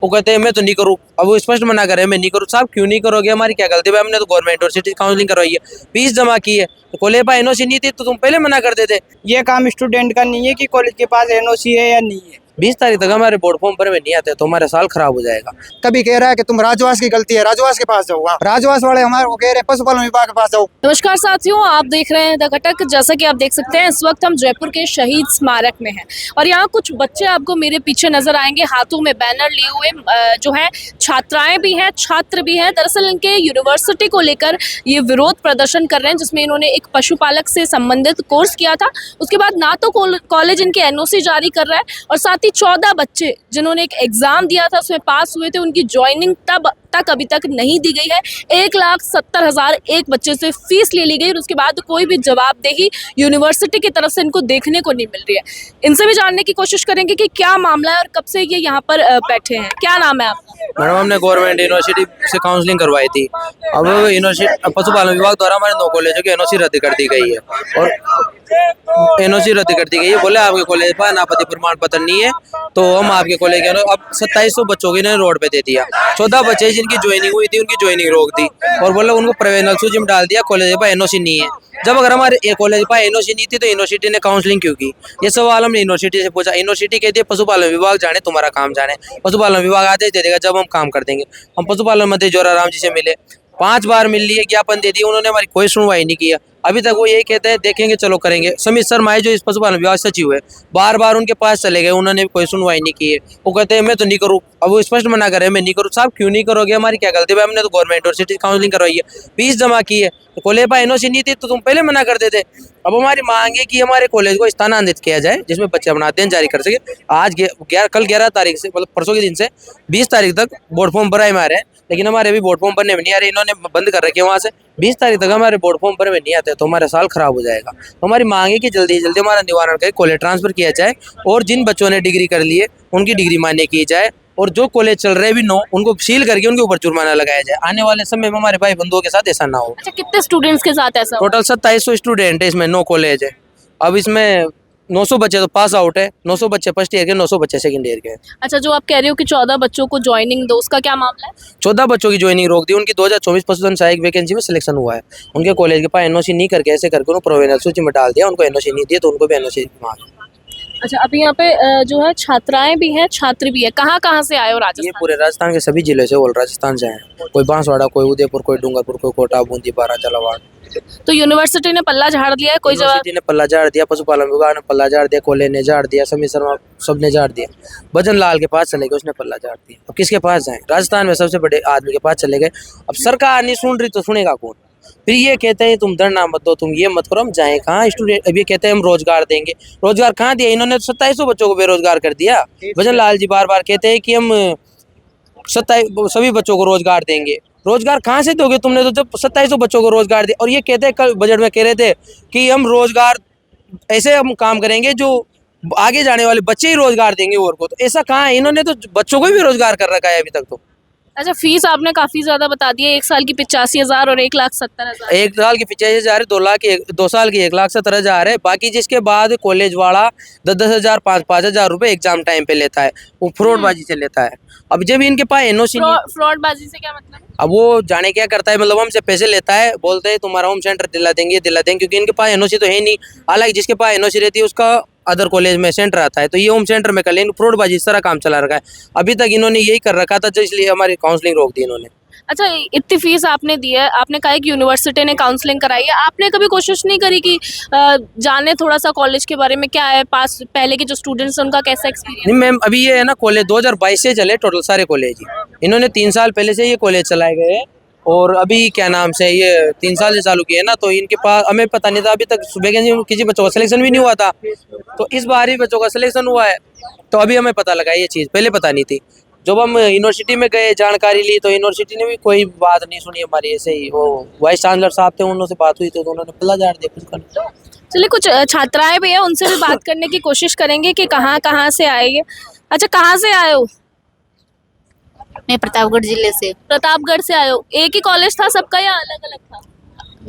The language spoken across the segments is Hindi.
वो कहते हैं मैं तो नहीं करूँ। अब वो स्पष्ट मना कर रहे हैं मैं नहीं करूँ। साहब क्यों नहीं करोगे, हमारी क्या गलती है? हमने तो गवर्नमेंट यूनिवर्सिटी काउंसलिंग करवाई है, फीस जमा की है, तो कॉलेज पर एनओसी नहीं थी तो तुम पहले मना कर देते। ये काम स्टूडेंट का नहीं है कि कॉलेज के पास एनओसी है या नहीं है। 20 तारीख तक हमारे बोर्ड फॉर्म भरे में नहीं आते तो हमारा साल खराब हो जाएगा। कभी कह रहा है कि तुम राजवास की गलती है, राजवास के पास जाओ। राजवास वाले हमारे को कह रहे हैं पशुपालन विभाग के पास जाओ। नमस्कार साथियों, आप देख रहे हैं द घटक। जैसा कि आप देख सकते हैं इस वक्त हम जयपुर के शहीद स्मारक में हैं और यहाँ कुछ बच्चे आपको मेरे पीछे नजर आएंगे, हाथों में बैनर लिए हुए जो है छात्राएं भी हैं, छात्र भी हैं। दरअसल इनके यूनिवर्सिटी को लेकर ये विरोध प्रदर्शन कर रहे हैं, जिसमें इन्होंने एक पशुपालक से संबंधित कोर्स किया था। उसके बाद ना तो कॉलेज इनके एनओसी जारी कर रहा है और साथ ही 14 बच्चे जिन्होंने एक एग्जाम दिया था उसमें पास हुए थे, उनकी ज्वाइनिंग तक अभी तक नहीं दी गई है। 1,70,000 एक बच्चे से फीस ले ली गई और उसके बाद कोई भी जवाबदेही यूनिवर्सिटी की तरफ से इनको देखने को नहीं मिल रही है। इनसे भी जानने की कोशिश करेंगे कि क्या मामला है और कब से ये यहाँ पर बैठे हैं। क्या नाम है आपका? मैडम हमने गवर्नमेंट यूनिवर्सिटी से काउंसलिंग करवाई थी। अब यूनिवर्सिटी पशुपालन विभाग द्वारा हमारे 9 कॉलेजों की एनओसी रद्द कर दी गई है और एनओसी रद्द कर दी गई है। बोले आपके कॉलेज पर अनापत्ति प्रमाण पत्र नहीं है तो हम आपके कॉलेज के अब 2700 बच्चों की रोड पे दे दिया। 14 बच्चे जिनकी ज्वाइनिंग हुई थी उनकी ज्वाइनिंग रोक दी और बोले उनको प्रोविजनल सूची में डाल दिया, कॉलेज पर एनओसी नहीं है। जब अगर हमारे कॉलेज पर एनओसी नहीं थी तो यूनिवर्सिटी ने काउंसलिंग क्यों की? ये सवाल हमने यूनिवर्सिटी से पूछा। यूनिवर्सिटी कहती है पशुपालन विभाग जाने, तुम्हारा काम जाने, पशुपालन विभाग आदेश दे देगा जब हम काम कर देंगे। हम पशुपालन मंत्री जोराराम जी से मिले, 5 बार मिल लिए, ज्ञापन दे दिए, उन्होंने हमारी कोई सुनवाई नहीं किया। अभी तक वो यही कहते हैं देखेंगे चलो करेंगे। समित शर्मा जो इस पशुपालन विभाग सचिव है, बार बार उनके पास चले गए, उन्होंने कोई सुनवाई नहीं की है। वो कहते हैं मैं तो नहीं करूँ। अब वो स्पष्ट मना कर रहे हैं मैं नहीं करूँ। साहब क्यों नहीं करोगे, हमारी क्या गलती है? हमने तो गवर्नमेंट यूनिवर्सिटी काउंसलिंग करवाई है, फीस जमा की है, तो कॉलेज पर एनओसी नहीं थी तो तुम पहले मना कर देते। अब हमारी मांग है कि हमारे कॉलेज को स्थानांतरित किया जाए जिसमें बच्चे अपना अध्ययन जारी कर सके। कल 11 तारीख से मतलब परसों के दिन से 20 तारीख तक बोर्ड फॉर्म भराए में आ रहे हैं, लेकिन हमारे अभी बोर्ड फॉर्म भरने में नहीं आ रहे। इन्होंने बंद कर रखे वहाँ से। 20 तारीख तक हमारे बोर्ड फॉर्म भरने में नहीं आते तो हमारा साल खराब हो जाएगा। तो हमारी मांग है कि जल्दी से जल्दी हमारा निवारण करके कॉलेज ट्रांसफर किया जाए और जिन बच्चों ने डिग्री कर ली है उनकी डिग्री मान्य की जाए और जो कॉलेज चल रहे भी उनको सील करके उनके ऊपर जुर्माना लगाया जाए। आने वाले समय में हमारे भाई बंधुओं के साथ ऐसा ना हो। अच्छा, कितने स्टूडेंट्स के साथ ऐसा? टोटल 2700 स्टूडेंट है, इसमें 9 कॉलेज है। अब इसमें 900 बच्चे तो पास आउट है, 900 बच्चे फर्स्ट ईयर के, 900 बच्चे सेकंड ईयर के। अच्छा, जो आप कह रहे हो कि 14 बच्चों को ज्वाइनिंग दो, उसका क्या मामला है? 14 बच्चों की ज्वाइनिंग रोक दी। उनकी 2024 पशुधन सहायक वैकेंसी में सिलेक्शन हुआ है, उनके कॉलेज के पास एनओसी नहीं करके ऐसे करके उनको प्रोविजनल सूची में डाल दिया, उनको एनओसी नहीं दिया तो उनको भी एनओसी मांग। अच्छा, अभी यहाँ पे जो है छात्राएं भी हैं, छात्र भी है। कहाँ से आए हो? ये राजस्थान? पूरे राजस्थान के सभी जिले से, ऑल राजस्थान से हैं। कोई बांसवाड़ा, कोई उदयपुर, कोई डूंगरपुर, कोई कोटा, बूंदी, बारा, झालावाड़। तो यूनिवर्सिटी ने पल्ला झाड़ दिया है, कोई जवाब? यूनिवर्सिटी ने पल्ला झाड़ दिया, पशुपालन विभाग ने पल्ला झाड़ दिया, कॉलेज ने झाड़ दिया, समीर शर्मा सबने झाड़ दिया। भजन लाल के पास चले गए, उसने पल्ला झाड़ दिया। अब किसके पास जाएं? राजस्थान में सबसे बड़े आदमी के पास चले गए। अब सरकार नहीं सुन रही तो सुनेगा कौन? फिर ये कहते हैं तुम धरना मत दो, तुम ये मत करो, हम जाएं कहाँ? स्टूडेंट अब ये कहते हैं हम रोजगार देंगे। रोजगार कहाँ दिया? इन्होंने 2700 बच्चों को बेरोजगार कर दिया। भजन लाल जी बार बार कहते हैं कि हम 27 सभी बच्चों को रोजगार देंगे। रोजगार कहाँ से दोगे? तुमने तो जब 2700 बच्चों को रोजगार दिया। और ये कहते हैं कल बजट में कह रहे थे कि हम रोजगार ऐसे हम काम करेंगे जो आगे जाने वाले बच्चे ही रोजगार देंगे और को। तो ऐसा कहाँ है? इन्होंने तो बच्चों को भी रोजगार कर रखा है अभी तक तो। अच्छा, फीस आपने काफी ज्यादा बता दी है, 1 साल की 85,000 और 1,70,000। 1 साल की 85,000 है, 2 साल की 1,70,000 है। बाकी जिसके बाद कॉलेज वाला 10,000 5,000 रुपए एग्जाम टाइम पे लेता है, वो फ्रॉडबाजी से लेता है। अब जब इनके पास एनओसी नहीं, फ्रॉडबाजी से क्या मतलब? अब वो जाने क्या करता है, मतलब हमसे पैसे लेता है, बोलते हैं तुम्हारा होम सेंटर दिला देंगे, क्योंकि इनके पास एनओसी तो है नहीं। हालांकि जिसके पास एनओसी रहती है उसका अदर कॉलेज में सेंटर आता है, तो ये होम सेंटर में कर लेंगे। फ्रॉडबाजी इस तरह काम चला रखा है। अभी तक इन्होंने यही कर रखा था, जो इसलिए हमारी काउंसलिंग रोक दी इन्होंने। अच्छा, इतनी फीस आपने दी है, आपने कहा कि यूनिवर्सिटी ने काउंसलिंग कराई है, आपने कभी कोशिश नहीं करी कि जाने थोड़ा सा कॉलेज के बारे में, क्या है पास पहले के जो स्टूडेंट्स हैं उनका कैसा एक्सपीरियंस? नहीं मैम, अभी ये है ना कॉलेज 2022 से चले टोटल सारे कॉलेज ही। इन्होंने 3 साल पहले से ये कॉलेज चलाए गए हैं और अभी क्या नाम से ये 3 साल से चालू किए ना, तो इनके पास हमें पता नहीं था अभी तक वैकेंसी में किसी बच्चों का सिलेक्शन भी नहीं हुआ था। तो इस बार ही बच्चों का सिलेक्शन हुआ है, तो अभी हमें पता लगा ये चीज़, पहले पता नहीं थी। जब हम यूनिवर्सिटी में गए जानकारी ली तो यूनिवर्सिटी ने भी कोई बात नहीं सुनी हमारी। ऐसे ही वो वाइस चांसलर साहब थे, उन लोगों से बात हुई तो उन्होंने पल्ला झाड़ दिया कुछ करने। चलिए, कुछ छात्राएं भी है, उनसे भी बात करने की कोशिश करेंगे कि कहाँ से आए ये। अच्छा, कहाँ से आए हो? मैं प्रतापगढ़ जिले से। प्रतापगढ़ से आए हो। एक ही कॉलेज था सबका या अलग अलग था?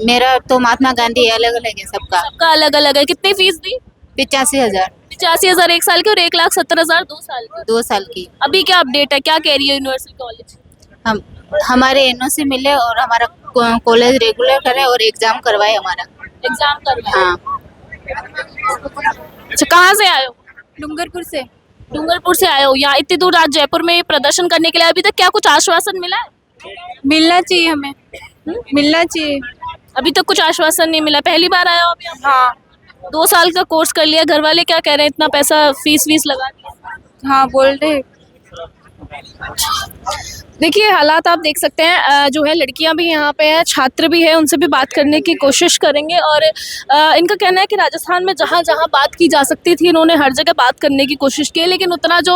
मेरा तो महात्मा गांधी अलग अलग है सबका। सबका अलग अलग है। कितनी फीस दी? 85,000। 85,000 1 साल की और 1,70,000 2 साल की। 2 साल की। अभी क्या अपडेट है, क्या कह रही है यूनिवर्सल कॉलेज? हम हमारे एनओसी मिले और हमारा कॉलेज रेगुलर करे और एग्जाम करवाए हमारा। एग्जाम करवाए। हाँ। अच्छा, कहाँ से आए हो? डूंगरपुर से। डूंगरपुर से आए हो, यहाँ इतनी दूर आज जयपुर में प्रदर्शन करने के लिए। अभी तक क्या कुछ आश्वासन मिला है? मिलना चाहिए हमें, मिलना चाहिए। अभी तक कुछ आश्वासन नहीं मिला। पहली बार आया हो अभी आप? हाँ 2 साल का कोर्स कर लिया, घर वाले क्या कह रहे हैं, इतना पैसा फीस वीस लगा दिया? हाँ बोल रहे। देखिए हालात आप देख सकते हैं, जो है लड़कियां भी यहाँ पे हैं, छात्र भी है, उनसे भी बात करने की कोशिश करेंगे। और इनका कहना है कि राजस्थान में जहाँ जहाँ बात की जा सकती थी इन्होंने हर जगह बात करने की कोशिश की, लेकिन उतना जो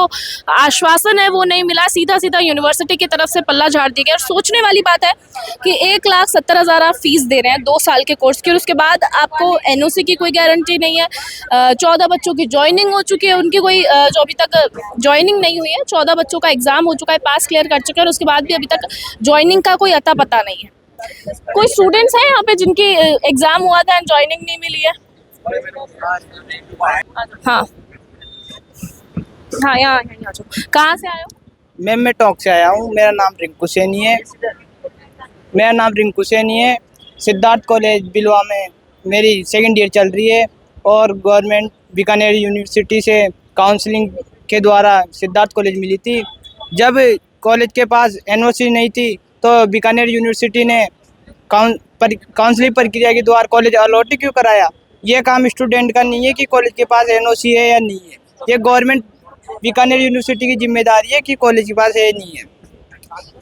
आश्वासन है वो नहीं मिला। सीधा सीधा यूनिवर्सिटी की तरफ से पल्ला झाड़ दिया गया। और सोचने वाली बात है कि 1,70,000 आप फीस दे रहे हैं 2 साल के कोर्स की, और उसके बाद आपको एनओसी की कोई गारंटी नहीं है। 14 बच्चों की ज्वाइनिंग हो चुकी है, उनकी कोई जो अभी तक ज्वाइनिंग नहीं हुई है। 14 बच्चों का एग्जाम हो चुका है, पास क्लियर कर चुके हैं, और उसके बाद भी अभी तक ज्वाइनिंग का कोई अता पता नहीं है। कोई स्टूडेंट्स हैं यहाँ पे जिनकी एग्जाम हुआ था एंड ज्वाइनिंग नहीं मिली है? हाँ हाँ, यहाँ आ जाओ। कहाँ से आए हो? मैं टॉक से आया हूँ। मेरा नाम रिंकू सैनी है। सिद्धार्थ कॉलेज बिलवा में मेरी सेकंड ईयर चल रही है, और गवर्नमेंट बीकानेर यूनिवर्सिटी से काउंसलिंग के द्वारा सिद्धार्थ कॉलेज मिली थी। जब कॉलेज के पास एनओसी नहीं थी तो बीकानेर यूनिवर्सिटी ने काउंसलिंग प्रक्रिया के द्वारा कॉलेज अलॉट क्यों कराया? ये काम स्टूडेंट का नहीं है कि कॉलेज के पास एनओसी है या नहीं है। ये गवर्नमेंट बीकानेर यूनिवर्सिटी की जिम्मेदारी है कि कॉलेज के पास है नहीं है।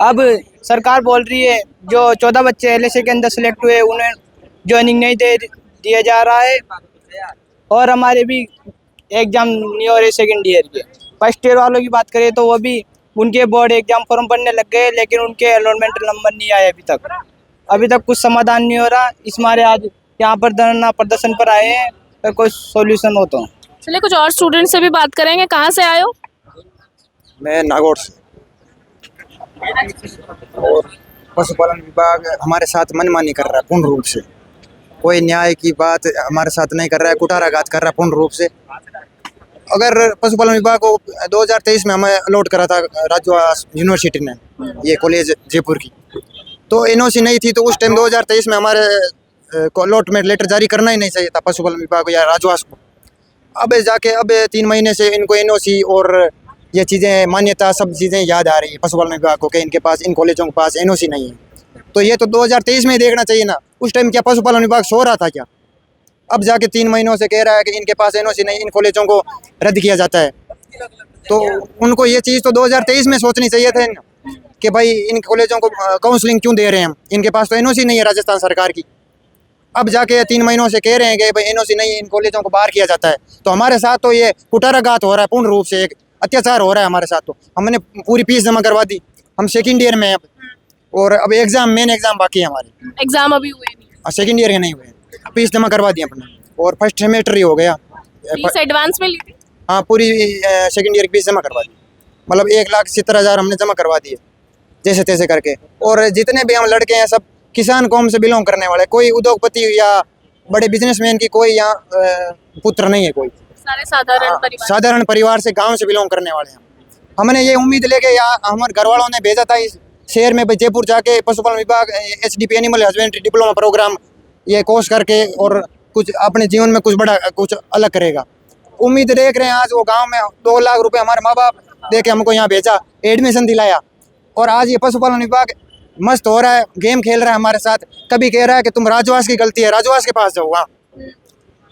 अब सरकार बोल रही है जो 14 बच्चे एलएसए के अंदर सेलेक्ट हुए उन्हें ज्वाइनिंग नहीं दिया जा रहा है, और हमारे भी एग्जाम नहीं हो रहे सेकेंड ईयर के। फर्स्ट ईयर वालों की बात करें तो वो भी उनके बोर्ड एग्जाम फॉर्म भरने लग गए, लेकिन उनके अलॉटमेंट नंबर नहीं आए अभी तक कुछ समाधान नहीं हो रहा। इस मारे आज यहाँ पर धरना प्रदर्शन पर आए हैं, पर कोई सॉल्यूशन हो तो। चलिए कुछ और स्टूडेंट से भी बात करेंगे। कहाँ से आए हो? मैं नागौर से। और पशुपालन विभाग हमारे साथ मनमानी कर रहा है पूर्ण रूप से। कोई न्याय की बात हमारे साथ नहीं कर रहा है, कुठाराघात कर रहा है पूर्ण रूप से। अगर पशुपालन विभाग को 2023 में हमें अलॉट करा था राजवास यूनिवर्सिटी ने ये कॉलेज जयपुर की, तो एनओसी नहीं थी, तो उस टाइम 2023 में हमारे अलॉटमेंट लेटर जारी करना ही नहीं चाहिए था पशुपालन विभाग को या राजवास को। अब जाके अब 3 महीने से इनको एनओसी और ये चीज़ें मान्यता सब चीज़ें याद आ रही है पशुपालन विभाग को कि इनके पास इन कॉलेजों के पास एनओसी नहीं है। तो ये तो 2023 में ही देखना चाहिए ना, उस टाइम क्या पशुपालन विभाग सो रहा था क्या? अब जाके 3 महीनों से कह रहा है कि इनके पास एनओसी नहीं, इन कॉलेजों को रद्द किया जाता है। तो उनको ये चीज़ तो 2023 में सोचनी चाहिए थे कि भाई इन कॉलेजों को काउंसलिंग क्यों दे रहे हैं हम, इनके पास तो एनओसी नहीं है राजस्थान सरकार की। अब जाके 3 महीनों से कह रहे हैं कि भाई एनओसी नहीं, इन कॉलेजों को बाहर किया जाता है। तो हमारे साथ तो ये कुठाराघात हो रहा है पूर्ण रूप से, एक अत्याचार हो रहा है हमारे साथ। तो हमने पूरी फीस जमा करवा दी, हम सेकेंड ईयर में हैं अब, और अब एग्जाम मेन एग्जाम बाकी है हमारे। एग्जाम अभी हुए नहीं? सेकेंड ईयर के नहीं हुए, फीस जमा करवा दी अपने, और फर्स्ट सेमेस्टर ही हो गया। फीस एडवांस में ली थी? हाँ, पूरी सेकेंड ईयर की फीस जमा करवा दी, मतलब 1,70,000 हमने जमा करवा दिए जैसे तैसे करके। और जितने भी हम लड़के हैं सब किसान कौम से बिलोंग करने वाले, कोई उद्योगपति या बड़े बिजनेसमैन की कोई यहाँ पुत्र नहीं है, कोई सारे साधारण परिवार, साधारण परिवार से गांव से बिलोंग करने वाले हैं। हमने ये उम्मीद लेके या हमारे घर वालों ने भेजा था इस शहर में जयपुर जाके पशुपालन विभाग SDP animal husbandry diploma program ये कोर्स करके और कुछ अपने जीवन में कुछ बड़ा कुछ अलग करेगा। उम्मीद देख रहे हैं। आज वो गांव में 2 लाख रुपए हमारे माँ बाप दे के हमको यहाँ भेजा, एडमिशन दिलाया, और आज ये पशुपालन विभाग मस्त हो रहा है, गेम खेल रहा है हमारे साथ। कभी कह रहा है कि तुम राजवास की गलती है, राजवास के पास जाओ। वहाँ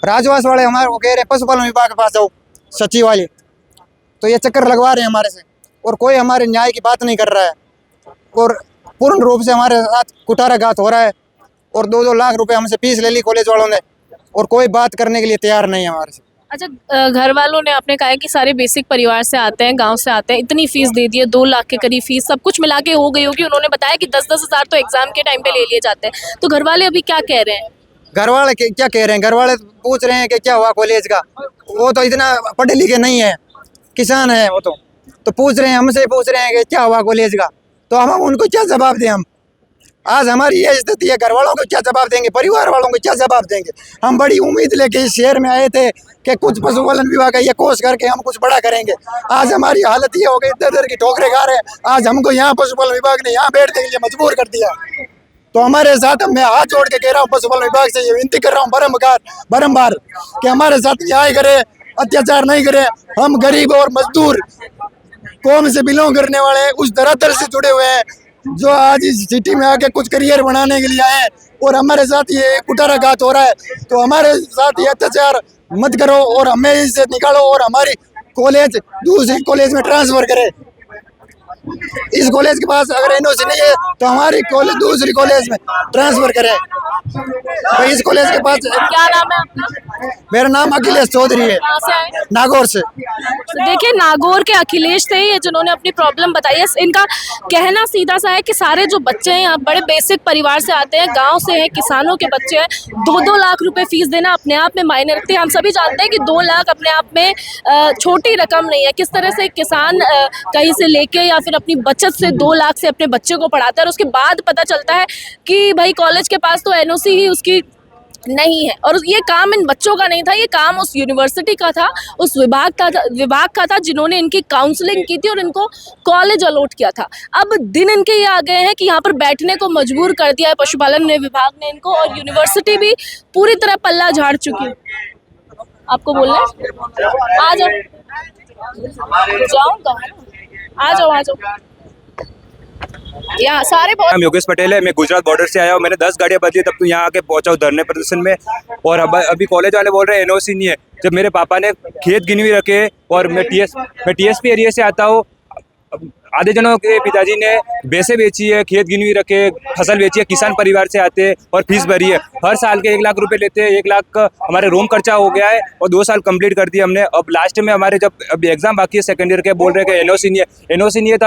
राजवास वाले हमारे वो कह रहे हैं पशुपालन विभाग के पास जाओ, सचिव वाले। तो ये चक्कर लगवा रहे हैं हमारे से, और कोई हमारे न्याय की बात नहीं कर रहा है, और पूर्ण रूप से हमारे साथ कुठाराघात हो रहा है। और 2-2 लाख रुपए हमसे फीस ले ली कॉलेज वालों ने, और कोई बात करने के लिए तैयार नहीं है हमारे से। अच्छा, घर वालों ने आपने कहा है कि सारे बेसिक परिवार से आते हैं, गांव से आते हैं, इतनी फीस दे दी है, 2 लाख के करीब फीस सब कुछ मिला के हो गई होगी। उन्होंने बताया कि 10-10 हज़ार तो एग्जाम के टाइम पे ले लिए जाते हैं। तो घर वाले अभी क्या कह रहे हैं? घर वाले क्या कह रहे हैं? घर वाले पूछ रहे हैं कि क्या हुआ कॉलेज का। वो तो इतना पढ़े लिखे नहीं है, किसान है वो तो पूछ रहे हैं, हमसे पूछ रहे हैं कि क्या हुआ कॉलेज का। तो हम उनको क्या जवाब दें? हम आज हमारी ये स्थिति है, घर वालों को क्या जवाब देंगे, परिवार वालों को क्या जवाब देंगे। हम बड़ी उम्मीद लेके इस शहर में आए थे कि कुछ पशुपालन विभाग का ये कोर्स करके हम कुछ बड़ा करेंगे। आज हमारी हालत ये हो गई, दर की ठोकरें खा रहे हैं। आज हमको यहाँ पशुपालन विभाग ने यहाँ बैठने के लिए मजबूर कर दिया। तो हमारे साथ मैं हाथ जोड़ के कह रहा हूँ, पशुपालन विभाग से ये विनती कर रहा हूँ बारम्बार कि हमारे साथ न्याय करे, अत्याचार नहीं करे। हम गरीब और मजदूर कौम से बिलोंग करने वाले हैं, उस धरातल से जुड़े हुए हैं जो आज इस सिटी में आके कुछ करियर बनाने के लिए आए हैं, और हमारे साथ ये कुठाराघात हो रहा है। तो हमारे साथ ये अत्याचार मत करो और हमें इससे निकालो और हमारी कॉलेज दूसरी कॉलेज में ट्रांसफर करे। इस कॉलेज के पास अगर एनओसी नहीं है तो हमारी कॉलेज दूसरी कॉलेज में ट्रांसफर करें। तो इस कॉलेज के पास क्या नाम है आपका? मेरा नाम अखिलेश चौधरी है, कहाँ से आए? नागौर से। तो देखिए, नागौर के अखिलेश थे ये जिन्होंने अपनी प्रॉब्लम बताई है। इनका कहना सीधा सा है कि सारे जो बच्चे हैं यहाँ बड़े बेसिक परिवार से आते हैं, गांव से हैं, किसानों के बच्चे हैं। 2-2 लाख रुपए फीस देना अपने आप में मायने रखती है। हम सभी जानते हैं कि 2 लाख अपने आप में छोटी रकम नहीं है। किस तरह से किसान कहीं से लेके या फिर अपनी बचत से 2 लाख से अपने बच्चे को पढ़ाता है, और उसके बाद पता चलता है कि भाई कॉलेज के पास तो एनओसी ही उसकी नहीं है। और ये काम इन बच्चों का नहीं था, ये काम उस यूनिवर्सिटी का था, उस विभाग का था जिन्होंने इनकी काउंसलिंग की थी और इनको कॉलेज अलॉट किया था। अब दिन इनके ये आ गए हैं कि यहाँ पर बैठने को मजबूर कर दिया है पशुपालन विभाग ने इनको, और यूनिवर्सिटी भी पूरी तरह पल्ला झाड़ चुकी है। आपको बोलना है? आ जाओ, जाऊँगा, आ जाओ। यहाँ सारे नाम योगेश पटेल है। मैं गुजरात बॉर्डर से आया हूँ। मैंने 10 गाड़ियाँ बदली तब तो यहाँ आके पहुँचा हूँ धरने प्रदर्शन में। और अभी कॉलेज वाले बोल रहे हैं एनओसी नहीं है। जब मेरे पापा ने खेत गिनवी रखे और मैं टीएसपी एरिया से आता हूँ, आधे जनों के पिताजी ने भैंसे बेची है, खेत गिनवी रखे, फसल बेची है, किसान परिवार से आते हैं और फीस भरी है। हर साल के 1 लाख रुपए लेते हैं। 1 लाख का हमारे रूम खर्चा हो गया है और 2 साल कंप्लीट कर दिया हमने। अब लास्ट में हमारे जब अभी एग्जाम बाकी है सेकेंड ईयर के, बोल रहे हैं कि एनओसी नहीं है।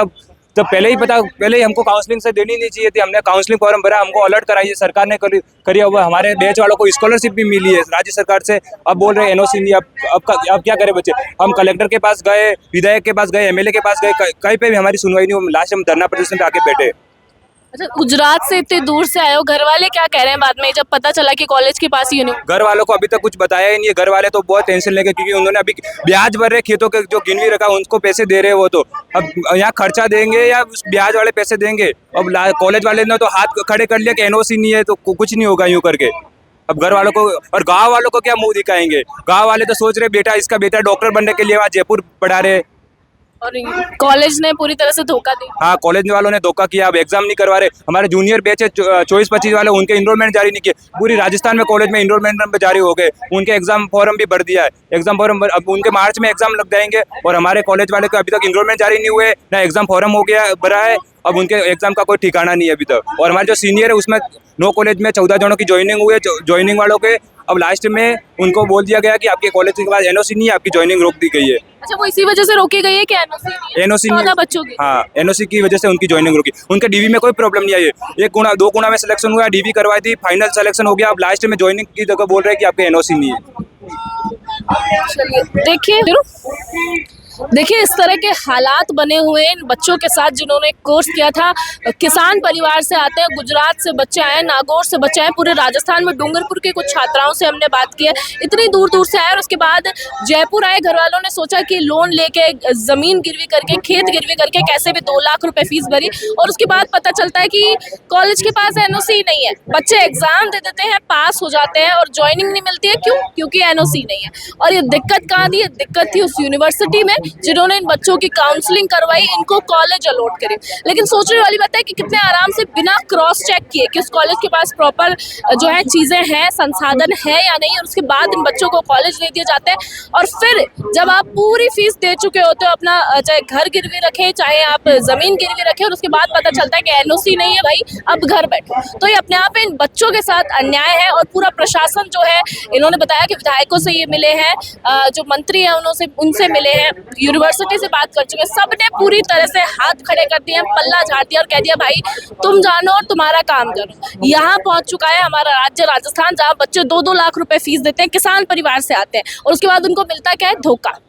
तब पहले ही हमको काउंसलिंग से देनी नहीं चाहिए थी। हमने काउंसलिंग फॉर्म भरा, हमको अलर्ट कराई सरकार ने करी हुआ। हमारे बैच वालों को स्कॉलरशिप भी मिली है राज्य सरकार से। अब बोल रहे हैं एनओसी नहीं। अब क्या करें बच्चे? हम कलेक्टर के पास गए, विधायक के पास गए, एमएलए के पास गए, कहीं पे भी हमारी सुनवाई नहीं हुई। लास्ट हम धरना प्रदर्शन पे आके बैठे। अच्छा, गुजरात से इतने दूर से आए हो, घर वाले क्या कह रहे हैं बाद में जब पता चला कि कॉलेज के पास ही घर वालों को अभी तक कुछ बताया ही नहीं है। घर वाले तो बहुत टेंशन लेके, क्योंकि उन्होंने अभी ब्याज भर रहे खेतों के जो गिनवी रखा उनको पैसे दे रहे हैं। वो तो अब यहाँ खर्चा देंगे या उस ब्याज वाले पैसे देंगे। अब कॉलेज वाले ने तो हाथ खड़े कर लिया कि एनओसी नहीं है तो कुछ नहीं होगा यूं करके। अब घर वालों को और गाँव वालों को क्या मुंह दिखाएंगे? गाँव वाले तो सोच रहे इसका बेटा डॉक्टर बनने के लिए वहाँ जयपुर पढ़ा रहे, और कॉलेज ने पूरी तरह से धोखा दिया। हाँ, कॉलेज वालों ने धोखा किया। अब एग्जाम नहीं करवा रहे। हमारे जूनियर बैच है 24-25 वाले, उनके इनरोलमेंट जारी नहीं किए। पूरी राजस्थान में कॉलेज में इनरोलमेंट जारी हो गए, उनके एग्जाम फॉर्म भी भर दिया है। एग्जाम फॉर्म अब उनके मार्च में एग्जाम लग जाएंगे और हमारे कॉलेज वाले को अभी तक इनरोलमेंट जारी नहीं हुए, ना एग्जाम फॉर्म हो गया भरा है। अब उनके एग्जाम का कोई ठिकाना नहीं है अभी तक। और हमारे जो सीनियर है उसमें 9 कॉलेज में 14 जनों की ज्वाइनिंग हुई है। ज्वाइनिंग वालों के अब लास्ट में उनको बोल दिया गया कि आपके कॉलेज के पास एनओसी नहीं है, आपकी ज्वाइनिंग रोक दी गई है। अच्छा, वो इसी वजह से रोकी गई है कि एनओसी 14 बच्चों की? हाँ, एनओसी की वजह से उनकी ज्वाइनिंग रुकी। उनके डीवी में कोई प्रॉब्लम नहीं आई है। 2 गुना में सिलेक्शन हुआ, डीवी करवाई थी, फाइनल सिलेक्शन हो गया। अब लास्ट में ज्वाइनिंग की जगह बोल रहे हैं कि आपके एनओसी नहीं है। देखिए इस तरह के हालात बने हुए इन बच्चों के साथ जिन्होंने कोर्स किया था। किसान परिवार से आते हैं, गुजरात से बच्चे आए, नागौर से बच्चे आए, पूरे राजस्थान में डूंगरपुर के कुछ छात्राओं से हमने बात की है। इतनी दूर दूर से आए और उसके बाद जयपुर आए। घर वालों ने सोचा कि लोन लेके, ज़मीन गिरवी करके, खेत गिरवी करके कैसे भी 2 लाख रुपए फीस भरी, और उसके बाद पता चलता है कि कॉलेज के पास एनओसी नहीं है। बच्चे एग्जाम दे देते हैं, पास हो जाते हैं और ज्वाइनिंग नहीं मिलती है। क्यों? क्योंकि एनओसी नहीं है। और ये दिक्कत कहाँ थी? ये दिक्कत थी उस यूनिवर्सिटी में जिन्होंने इन बच्चों की काउंसलिंग करवाई, इनको कॉलेज अलॉट करी। लेकिन सोचने वाली बात है कि कितने आराम से बिना क्रॉस चेक किए कि उस कॉलेज के पास प्रॉपर जो है चीज़ें हैं, संसाधन है या नहीं, और उसके बाद इन बच्चों को कॉलेज दे दिए जाते हैं। और फिर जब आप पूरी फीस दे चुके होते हो, अपना चाहे घर गिरवी रखें, चाहे आप ज़मीन गिरवी रखें, और उसके बाद पता चलता है कि एनओसी नहीं है, भाई अब घर बैठो। तो ये अपने आप में इन बच्चों के साथ अन्याय है। और पूरा प्रशासन जो है, इन्होंने बताया कि विधायकों से ये मिले हैं, जो मंत्री हैं उनसे मिले हैं, यूनिवर्सिटी से बात कर चुके हैं। सब ने पूरी तरह से हाथ खड़े कर दिए, पल्ला झाड़ दिया और कह दिया भाई तुम जानो और तुम्हारा काम करो। यहाँ पहुंच चुका है हमारा राज्य राजस्थान, जहाँ बच्चे 2-2 लाख रुपए फीस देते हैं, किसान परिवार से आते हैं, और उसके बाद उनको मिलता क्या है? धोखा।